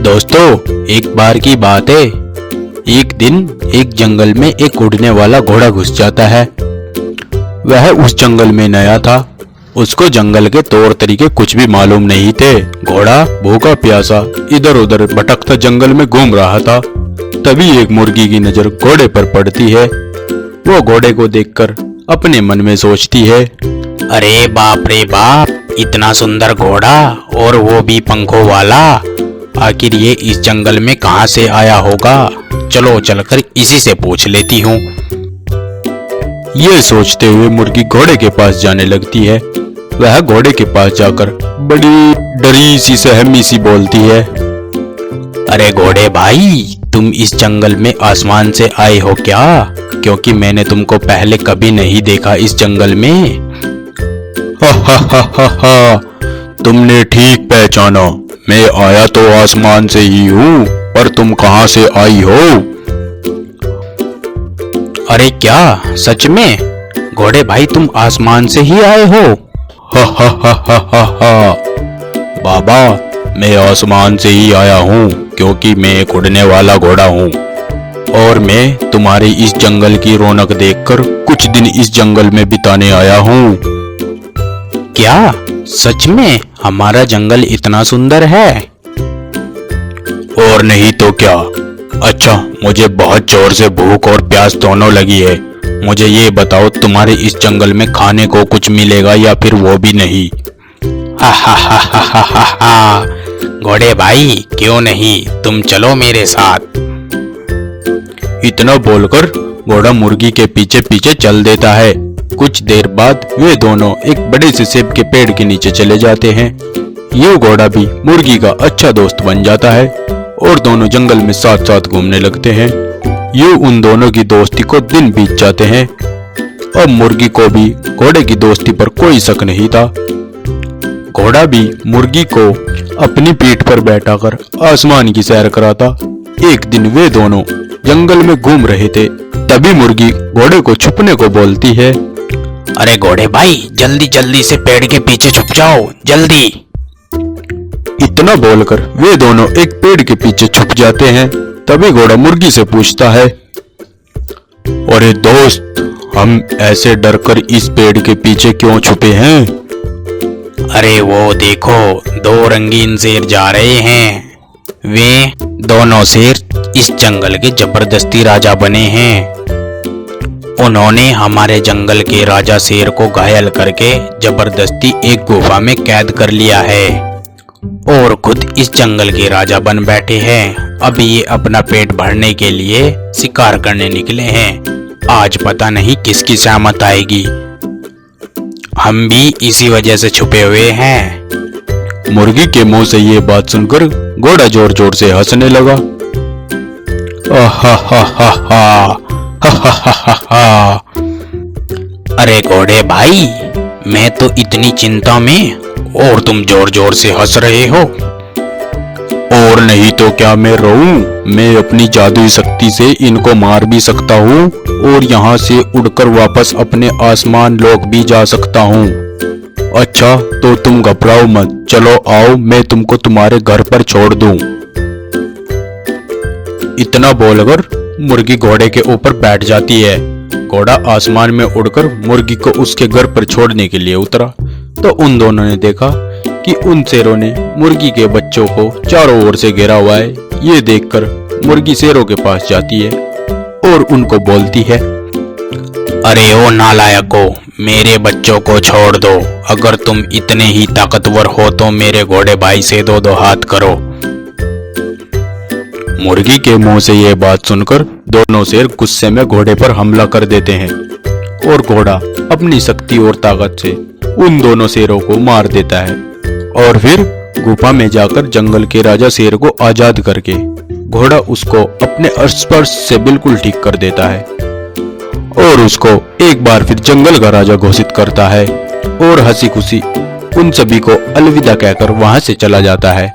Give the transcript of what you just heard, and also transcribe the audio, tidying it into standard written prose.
दोस्तों, एक बार की बात है। एक दिन एक जंगल में एक उड़ने वाला घोड़ा घुस जाता है। वह उस जंगल में नया था। उसको जंगल के तौर तरीके कुछ भी मालूम नहीं थे। घोड़ा भूखा प्यासा इधर उधर भटकता जंगल में घूम रहा था। तभी एक मुर्गी की नजर घोड़े पर पड़ती है। वो घोड़े को देखकर अपने मन में सोचती है, अरे बाप रे बाप, इतना सुंदर घोड़ा और वो भी पंखों वाला। आखिर ये इस जंगल में कहाँ से आया होगा? चलो चलकर इसी से पूछ लेती हूँ। ये सोचते हुए मुर्गी घोड़े के पास जाने लगती है। वह घोड़े के पास जाकर बड़ी डरी सी सहमी सी बोलती है, अरे घोड़े भाई, तुम इस जंगल में आसमान से आए हो क्या? क्योंकि मैंने तुमको पहले कभी नहीं देखा इस जंगल में। हा हा हा हा हा, तुमने ठीक पहचाना। मैं आया तो आसमान से ही हूँ, पर तुम कहाँ से आई हो? अरे क्या सच में? घोड़े भाई, तुम आसमान से ही आए हो? हा हा हा हा हा हा, बाबा, मैं आसमान से ही आया हूँ, क्योंकि मैं एक उड़ने वाला घोड़ा हूँ और मैं तुम्हारी इस जंगल की रौनक देखकर कुछ दिन इस जंगल में बिताने आया हूँ। क्या सच में हमारा जंगल इतना सुंदर है? और नहीं तो क्या। अच्छा, मुझे बहुत जोर से भूख और प्यास दोनों लगी है। मुझे ये बताओ, तुम्हारे इस जंगल में खाने को कुछ मिलेगा या फिर वो भी नहीं? हा हा हा हा हा हा हा, घोड़े भाई, क्यों नहीं, तुम चलो मेरे साथ। इतना बोलकर घोड़ा मुर्गी के पीछे पीछे चल देता है। कुछ देर बाद वे दोनों एक बड़े से सेब के पेड़ के नीचे चले जाते हैं। ये घोड़ा भी मुर्गी का अच्छा दोस्त बन जाता है और दोनों जंगल में साथ साथ घूमने लगते हैं। यूं उन दोनों की दोस्ती को दिन बीत जाते हैं। अब मुर्गी को भी घोड़े की दोस्ती पर कोई शक नहीं था। घोड़ा भी मुर्गी को अपनी पीठ पर बैठाकर आसमान की सैर कराता। एक दिन वे दोनों जंगल में घूम रहे थे। तभी मुर्गी घोड़े को छुपने को बोलती है, अरे घोड़े भाई, जल्दी जल्दी से पेड़ के पीछे छुप जाओ, जल्दी। इतना बोलकर वे दोनों एक पेड़ के पीछे छुप जाते हैं। तभी घोड़ा मुर्गी से पूछता है, अरे दोस्त, हम ऐसे डरकर इस पेड़ के पीछे क्यों छुपे हैं? अरे वो देखो, दो रंगीन शेर जा रहे हैं। वे दोनों शेर इस जंगल के जबरदस्ती राजा बने हैं। उन्होंने हमारे जंगल के राजा शेर को घायल करके जबरदस्ती एक गुफा में कैद कर लिया है और खुद इस जंगल के राजा बन बैठे हैं। अब ये अपना पेट भरने के लिए शिकार करने निकले हैं। आज पता नहीं किसकी शामत आएगी। हम भी इसी वजह से छुपे हुए हैं। मुर्गी के मुंह से ये बात सुनकर घोड़ा जोर जोर से हंसने लगा। अरे घोड़े भाई, मैं तो इतनी चिंता में और तुम जोर जोर से हंस रहे हो। और नहीं तो क्या मैं रहूं? मैं अपनी जादुई शक्ति से इनको मार भी सकता हूँ और यहाँ से उड़कर वापस अपने आसमान लोक भी जा सकता हूँ। अच्छा तो तुम घबराओ मत, चलो आओ मैं तुमको तुम्हारे घर पर छोड़ दूं। इतना बोलकर मुर्गी घोड़े के ऊपर बैठ जाती है। घोड़ा आसमान में उड़कर मुर्गी को उसके घर पर छोड़ने के लिए उतरा तो उन दोनों ने देखा कि उन शेरों ने मुर्गी के बच्चों को चारों ओर से घेरा हुआ है। ये देखकर मुर्गी शेरों के पास जाती है और उनको बोलती है, अरे ओ नालायको, मेरे बच्चों को छोड़ दो। अगर तुम इतने ही ताकतवर हो तो मेरे घोड़े भाई से दो दो हाथ करो। मुर्गी के मुंह से ये बात सुनकर दोनों शेर गुस्से में घोड़े पर हमला कर देते हैं और घोड़ा अपनी शक्ति और ताकत से उन दोनों शेरों को मार देता है और फिर गुफा में जाकर जंगल के राजा शेर को आजाद करके घोड़ा उसको अपने स्पर्श से बिल्कुल ठीक कर देता है और उसको एक बार फिर जंगल का राजा घोषित करता है और हंसी खुशी उन सभी को अलविदा कहकर वहां से चला जाता है।